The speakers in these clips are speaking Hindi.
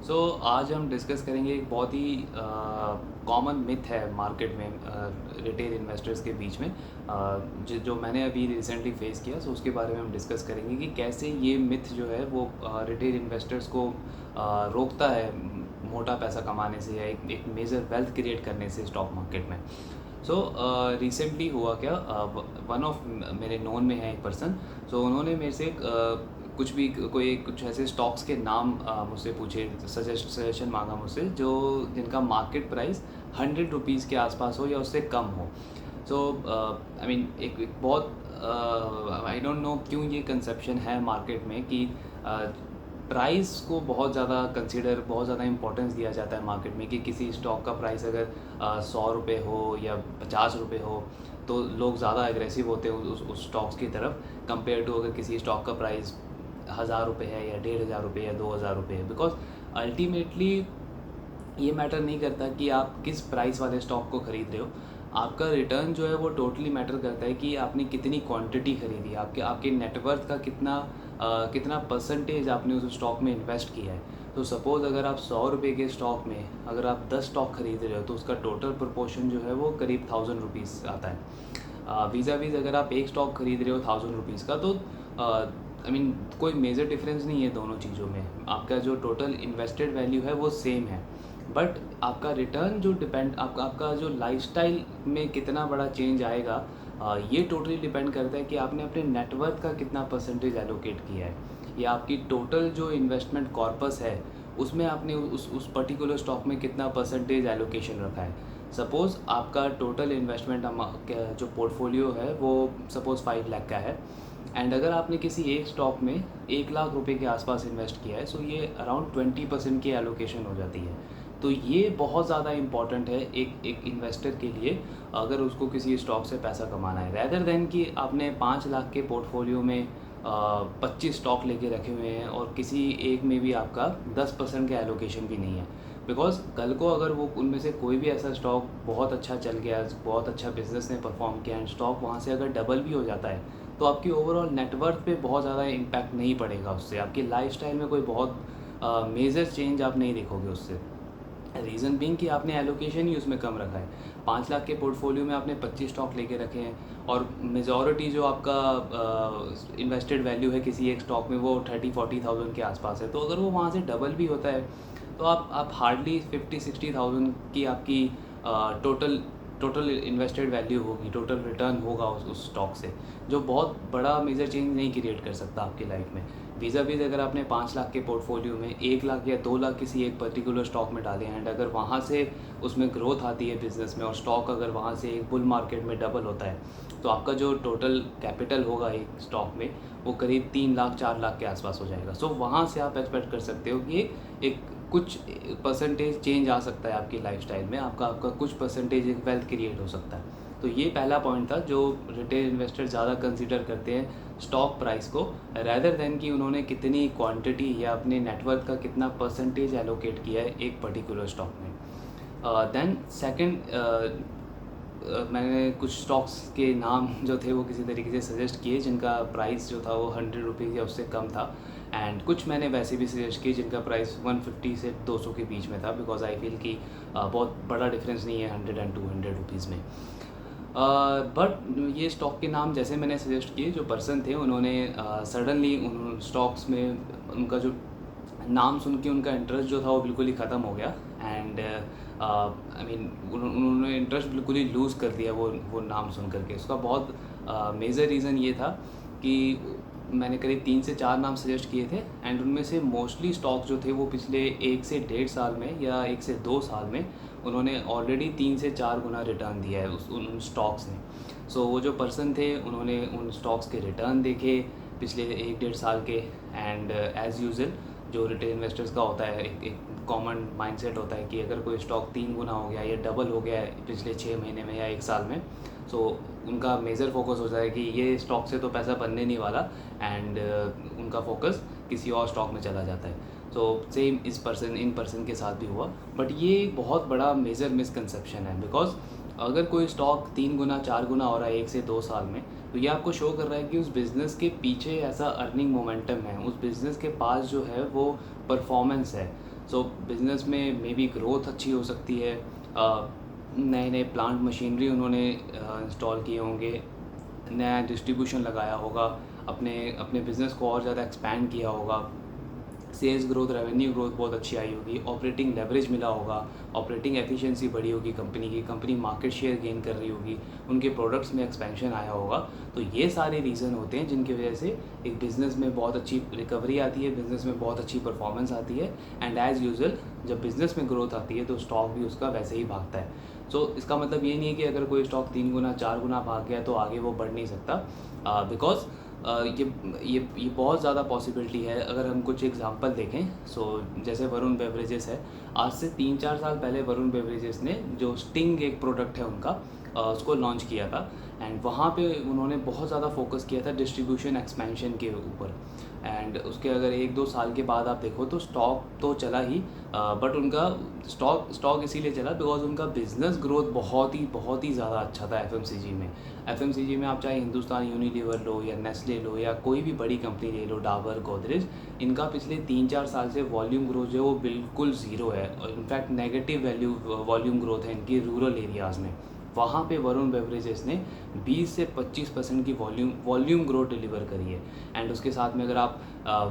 आज हम डिस्कस करेंगे एक बहुत ही कॉमन मिथ है मार्केट में, रिटेल इन्वेस्टर्स के बीच में, जो मैंने अभी रिसेंटली फेस किया। उसके बारे में हम डिस्कस करेंगे कि कैसे ये मिथ जो है वो रिटेल इन्वेस्टर्स को रोकता है मोटा पैसा कमाने से या एक मेजर वेल्थ क्रिएट करने से स्टॉक मार्केट में। रिसेंटली हुआ क्या, वन ऑफ मेरे नोन में है एक पर्सन। उन्होंने मेरे से कुछ ऐसे स्टॉक्स के नाम मुझसे पूछे, सजेशन मांगा मुझसे, जिनका मार्केट प्राइस 100 रुपीज़ के आसपास हो या उससे कम हो। आई मीन एक बहुत आई डोंट नो क्यों ये कंसेप्शन है मार्केट में कि प्राइस को बहुत ज़्यादा इंपॉर्टेंस दिया जाता है मार्केट में, कि किसी स्टॉक का प्राइस अगर 100 रुपये हो या 50 रुपये हो तो लोग ज़्यादा एग्रेसिव होते हैं उस स्टॉक्स की तरफ, कंपेयर टू अगर किसी स्टॉक का प्राइस 1000 रुपये है या 1500 रुपये या 2000 रुपये है। बिकॉज अल्टीमेटली ये मैटर नहीं करता कि आप किस प्राइस वाले स्टॉक को ख़रीद रहे हो, आपका रिटर्न जो है वो टोटली मैटर करता है कि आपने कितनी क्वांटिटी खरीदी, आपके नेटवर्थ का कितना परसेंटेज आपने उस स्टॉक में इन्वेस्ट किया है। तो सपोज़ अगर आप 100 रुपये के स्टॉक में अगर आप 10 स्टॉक खरीद रहे हो तो उसका टोटल प्रोपोर्शन जो है वो करीब 1000 रुपीज़ आता है। वीज़ा अगर आप एक स्टॉक खरीद रहे हो 1000 रुपीज़ का, तो आई मीन कोई मेजर डिफरेंस नहीं है दोनों चीज़ों में। आपका जो टोटल इन्वेस्टेड वैल्यू है वो सेम है, बट आपका रिटर्न जो आपका जो लाइफस्टाइल में कितना बड़ा चेंज आएगा, ये टोटली डिपेंड करता है कि आपने अपने नेटवर्थ का कितना परसेंटेज एलोकेट किया है, या आपकी टोटल जो इन्वेस्टमेंट कॉर्पस है उसमें आपने उस पर्टिकुलर स्टॉक में कितना परसेंटेज एलोकेशन रखा है। सपोज़ आपका टोटल इन्वेस्टमेंट जो पोर्टफोलियो है वो सपोज़ 5 लाख का है, एंड अगर आपने किसी एक स्टॉक में 1 लाख रुपए के आसपास इन्वेस्ट किया है, सो ये अराउंड 20% की एलोकेशन हो जाती है। तो ये बहुत ज़्यादा इम्पॉर्टेंट है एक इन्वेस्टर के लिए, अगर उसको किसी स्टॉक से पैसा कमाना है, रैदर देन कि आपने 5 लाख के पोर्टफोलियो में 25 स्टॉक लेके रखे हुए हैं और किसी एक में भी आपका 10% का एलोकेशन भी नहीं है। बिकॉज कल को अगर वो उनमें से कोई भी ऐसा स्टॉक बहुत अच्छा चल गया, बहुत अच्छा बिजनेस ने परफॉर्म किया, एंड स्टॉक वहाँ से अगर डबल भी हो जाता है, तो आपकी ओवरऑल नेटवर्थ पे बहुत ज़्यादा इम्पैक्ट नहीं पड़ेगा उससे, आपकी लाइफस्टाइल में कोई बहुत मेजर चेंज आप नहीं देखोगे उससे। रीज़न बीइंग कि आपने एलोकेशन ही उसमें कम रखा है। 5 लाख के पोर्टफोलियो में आपने 25 स्टॉक लेके रखे हैं, और मेजॉरिटी जो आपका इन्वेस्टेड वैल्यू है किसी एक स्टॉक में वो 30-40 थाउजेंड के आसपास है। तो अगर वो वहाँ से डबल भी होता है तो आप हार्डली 50-60 थाउजेंड की आपकी टोटल इन्वेस्टेड वैल्यू होगी, टोटल रिटर्न होगा उस स्टॉक से, जो बहुत बड़ा मेजर चेंज नहीं क्रिएट कर सकता आपकी लाइफ में। वीज़ा अगर आपने 5 लाख के पोर्टफोलियो में 1 लाख या 2 लाख किसी एक पर्टिकुलर स्टॉक में डाले हैं, एंड अगर वहाँ से उसमें ग्रोथ आती है बिजनेस में, और स्टॉक अगर वहाँ से एक बुल मार्केट में डबल होता है, तो आपका जो टोटल कैपिटल होगा एक स्टॉक में वो करीब 3 लाख 4 लाख के आसपास हो जाएगा। वहाँ से आप एक्सपेक्ट कर सकते हो कि एक कुछ परसेंटेज चेंज आ सकता है आपकी लाइफस्टाइल में, आपका कुछ परसेंटेज एक वेल्थ क्रिएट हो सकता है। तो ये पहला पॉइंट था जो रिटेल इन्वेस्टर ज़्यादा कंसीडर करते हैं स्टॉक प्राइस को, रैदर देन कि उन्होंने कितनी क्वांटिटी या अपने नेटवर्क का कितना परसेंटेज एलोकेट किया है एक पर्टिकुलर स्टॉक में। देन सेकंड, मैंने कुछ स्टॉक्स के नाम जो थे वो किसी तरीके से सजेस्ट किए जिनका प्राइस जो था वो 100 रुपीज़ या उससे कम था, एंड कुछ मैंने वैसे भी सजेस्ट किए जिनका प्राइस 150 से 200 के बीच में था, बिकॉज आई फील कि बहुत बड़ा डिफरेंस नहीं है 100 एंड 200 रुपीज़ में। बट ये स्टॉक के नाम जैसे मैंने सजेस्ट किए, जो पर्सन थे उन्होंने सडनली उन स्टॉक्स में उनका जो नाम सुन के उनका इंटरेस्ट जो था वो बिल्कुल ही ख़त्म हो गया, एंड आई मीन उन्होंने इंटरेस्ट बिल्कुल ही लूज़ कर दिया वो नाम सुन करके। उसका बहुत मेजर रीज़न ये था कि मैंने करीब 3 से 4 नाम सजेस्ट किए थे, एंड उनमें से मोस्टली स्टॉक जो थे वो पिछले 1 से 1.5 साल में या 1 से 2 साल में उन्होंने ऑलरेडी 3 से 4 गुना रिटर्न दिया है उन स्टॉक्स ने। वो जो पर्सन थे उन्होंने उन स्टॉक्स के रिटर्न देखे पिछले 1-1.5 साल के, एंड एज़ यूजुअल जो रिटेल इन्वेस्टर्स का होता है एक कॉमन माइंडसेट होता है कि अगर कोई स्टॉक 3 गुना हो गया या डबल हो गया है पिछले 6 महीने में या 1 साल में, उनका मेजर फोकस होता है कि ये स्टॉक से तो पैसा बनने नहीं वाला, एंड उनका फोकस किसी और स्टॉक में चला जाता है। सेम इन पर्सन के साथ भी हुआ, बट ये एक बहुत बड़ा मेजर मिसकंसेप्शन है, बिकॉज अगर कोई स्टॉक 3 गुना 4 गुना हो रहा है 1 से 2 साल में, तो ये आपको शो कर रहा है कि उस बिज़नेस के पीछे ऐसा अर्निंग मोमेंटम है, उस बिज़नेस के पास जो है वो परफॉर्मेंस है। सो बिज़नेस में मे बी ग्रोथ अच्छी हो सकती है, नए नए प्लांट मशीनरी उन्होंने इंस्टॉल किए होंगे, नया डिस्ट्रीब्यूशन लगाया होगा, अपने अपने बिज़नेस को और ज़्यादा एक्सपैंड किया होगा, सेल्स ग्रोथ, रेवेन्यू ग्रोथ बहुत अच्छी आई होगी, ऑपरेटिंग लेवरेज मिला होगा, ऑपरेटिंग एफिशिएंसी बढ़ी होगी कंपनी की, कंपनी मार्केट शेयर गेन कर रही होगी, उनके प्रोडक्ट्स में एक्सपेंशन आया होगा। तो ये सारे रीज़न होते हैं जिनकी वजह से एक बिज़नेस में बहुत अच्छी रिकवरी आती है, बिज़नेस में बहुत अच्छी परफॉर्मेंस आती है। एंड एज़ यूजुअल जब बिज़नेस में ग्रोथ आती है तो स्टॉक भी उसका वैसे ही भागता है। सो इसका मतलब ये नहीं है कि अगर कोई स्टॉक 3 गुना 4 गुना भाग गया तो आगे वो बढ़ नहीं सकता, बिकॉज ये बहुत ज़्यादा पॉसिबिलिटी है। अगर हम कुछ एग्जांपल देखें, जैसे वरुण बेवरेजेस है, आज से 3-4 साल पहले वरुण बेवरेजेस ने जो स्टिंग एक प्रोडक्ट है उनका, उसको लॉन्च किया था। एंड वहाँ पे उन्होंने बहुत ज़्यादा फोकस किया था डिस्ट्रीब्यूशन एक्सपेंशन के ऊपर। एंड उसके अगर 1-2 साल के बाद आप देखो तो स्टॉक तो चला ही, बट उनका स्टॉक इसीलिए चला बिकॉज उनका बिज़नेस ग्रोथ बहुत ही ज़्यादा अच्छा था। एफएमसीजी में आप चाहे हिंदुस्तान यूनिलीवर लो या नेस्ले लो या कोई भी बड़ी कंपनी ले लो, डाबर, गोदरेज, इनका पिछले 3-4 साल से वॉल्यूम ग्रोथ जो है वो बिल्कुल ज़ीरो है, और इनफैक्ट नेगेटिव वॉल्यूम ग्रोथ है इनकी रूरल एरियाज़ में। वहाँ पे वरुण बेवरेजेस ने 20 से 25% की वॉल्यूम ग्रोथ डिलीवर करी है। एंड उसके साथ में अगर आप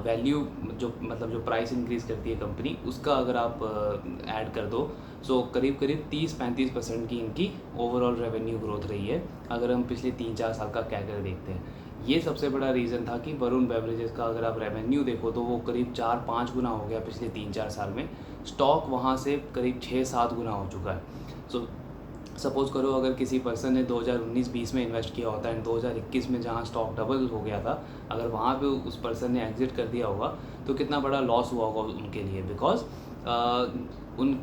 वैल्यू जो प्राइस इंक्रीज़ करती है कंपनी, उसका अगर आप ऐड कर दो, सो करीब 30-35% की इनकी ओवरऑल रेवेन्यू ग्रोथ रही है अगर हम पिछले 3-4 साल का कैगर देखते हैं। ये सबसे बड़ा रीज़न था कि वरुण बेवरेजेस का अगर आप रेवेन्यू देखो तो वो करीब 4-5 गुना हो गया पिछले 3-4 साल में। स्टॉक वहाँ से करीब 6-7 गुना हो चुका है। सो सपोज़ करो अगर किसी पर्सन ने 2019-20 में इन्वेस्ट किया होता है, 2021 में जहाँ स्टॉक डबल हो गया था, अगर वहाँ पे उस पर्सन ने एग्जिट कर दिया होगा तो कितना बड़ा लॉस हुआ होगा उनके लिए। बिकॉज उन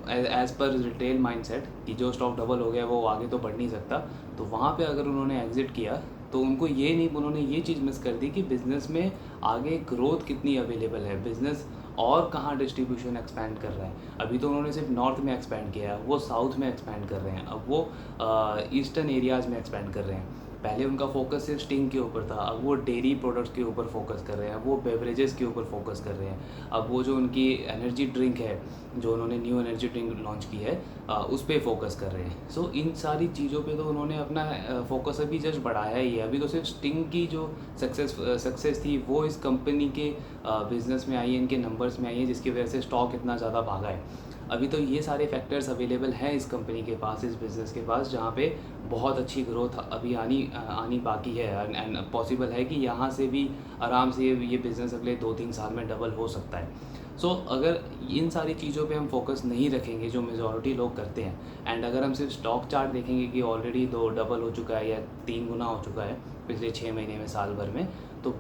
एज़ पर रिटेल माइंडसेट कि जो स्टॉक डबल हो गया वो आगे तो बढ़ नहीं सकता, तो वहाँ पे अगर उन्होंने एग्जिट किया तो उन्होंने ये चीज़ मिस कर दी कि बिज़नेस में आगे ग्रोथ कितनी अवेलेबल है, बिज़नेस और कहाँ डिस्ट्रीब्यूशन एक्सपैंड कर रहा है। अभी तो उन्होंने सिर्फ नॉर्थ में एक्सपैंड किया है, वो साउथ में एक्सपैंड कर रहे हैं, अब वो ईस्टर्न एरियाज़ में एक्सपैंड कर रहे हैं। पहले उनका फोकस सिर्फ स्टिंग के ऊपर था, अब वो डेयरी प्रोडक्ट्स के ऊपर फोकस कर रहे हैं, वो बेवरेजेस के ऊपर फोकस कर रहे हैं। अब वो जो उनकी एनर्जी ड्रिंक है, जो उन्होंने न्यू एनर्जी ड्रिंक लॉन्च की है, उस पर फोकस कर रहे हैं। सो इन सारी चीज़ों पे तो उन्होंने अपना फोकस अभी जस्ट बढ़ाया ही है। अभी तो सिर्फ स्टिंग की जो सक्सेस थी वो इस कंपनी के बिज़नेस में आई है, इनके नंबर्स में आई है, जिसकी वजह से स्टॉक इतना ज़्यादा भागा है। अभी तो ये सारे फैक्टर्स अवेलेबल हैं इस कंपनी के पास, इस बिज़नेस के पास, जहाँ पे बहुत अच्छी ग्रोथ अभी आनी बाकी है। एंड पॉसिबल है कि यहाँ से भी आराम से ये बिज़नेस अगले 2-3 साल में डबल हो सकता है। सो अगर इन सारी चीज़ों पे हम फोकस नहीं रखेंगे जो मेजॉरिटी लोग करते हैं, एंड अगर हम सिर्फ स्टॉक चार्ट देखेंगे कि ऑलरेडी 2 डबल हो चुका है या 3 गुना हो चुका है पिछले 6 महीने में, साल भर में, तो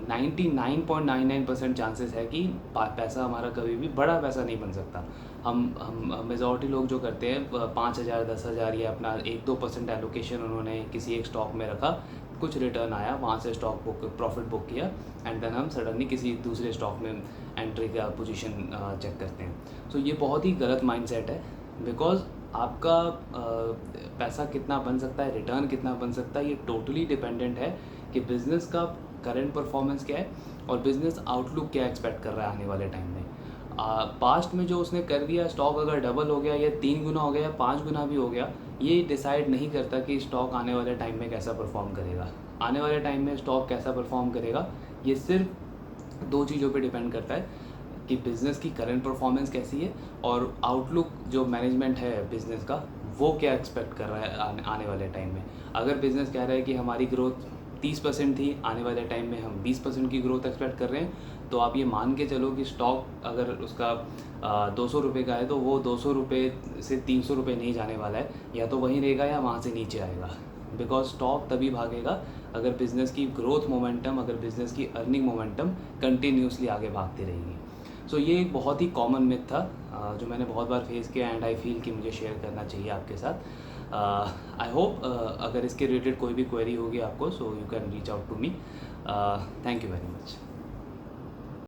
99.99% चांसेस है कि पैसा हमारा कभी भी बड़ा पैसा नहीं बन सकता। हम मेजॉरिटी लोग जो करते हैं 5,000 10,000 या अपना 1-2% एलोकेशन उन्होंने किसी एक स्टॉक में रखा, कुछ रिटर्न आया, वहाँ से प्रॉफिट बुक किया, एंड देन हम सडनली किसी दूसरे स्टॉक में एंट्री का पोजीशन चेक करते हैं। सो ये बहुत ही गलत माइंडसेट है, बिकॉज आपका पैसा कितना बन सकता है, रिटर्न कितना बन सकता है, ये टोटली डिपेंडेंट है कि बिज़नेस का करंट परफॉर्मेंस क्या है और बिज़नेस आउटलुक क्या एक्सपेक्ट कर रहा है आने वाले टाइम में। पास्ट में जो उसने कर दिया, स्टॉक अगर डबल हो गया या 3 गुना हो गया या 5 गुना भी हो गया, ये डिसाइड नहीं करता कि स्टॉक आने वाले टाइम में कैसा परफॉर्म करेगा। आने वाले टाइम में स्टॉक कैसा परफॉर्म करेगा, ये सिर्फ 2 चीज़ों पे डिपेंड करता है कि बिज़नेस की करंट परफॉर्मेंस कैसी है और आउटलुक जो मैनेजमेंट है बिज़नेस का वो क्या एक्सपेक्ट कर रहा है आने वाले टाइम में। अगर बिज़नेस कह रहा है कि हमारी ग्रोथ 30% थी, आने वाले टाइम में हम 20% की ग्रोथ एक्सपेक्ट कर रहे हैं, तो आप ये मान के चलो कि स्टॉक अगर उसका 200 रुपये का है तो वो 200 रुपये से 300 रुपये नहीं जाने वाला है, या तो वहीं रहेगा या वहाँ से नीचे आएगा। बिकॉज स्टॉक तभी भागेगा अगर बिज़नेस की ग्रोथ मोमेंटम, अगर बिज़नेस की अर्निंग मोमेंटम कंटिन्यूसली आगे भागती रहेगी। सो ये एक बहुत ही कॉमन मिथ था जो मैंने बहुत बार फेस किया, एंड आई फील कि मुझे शेयर करना चाहिए आपके साथ। आई होप अगर इसके रिलेटेड कोई भी क्वेरी होगी आपको, so you can reach out to me. Thank you very much.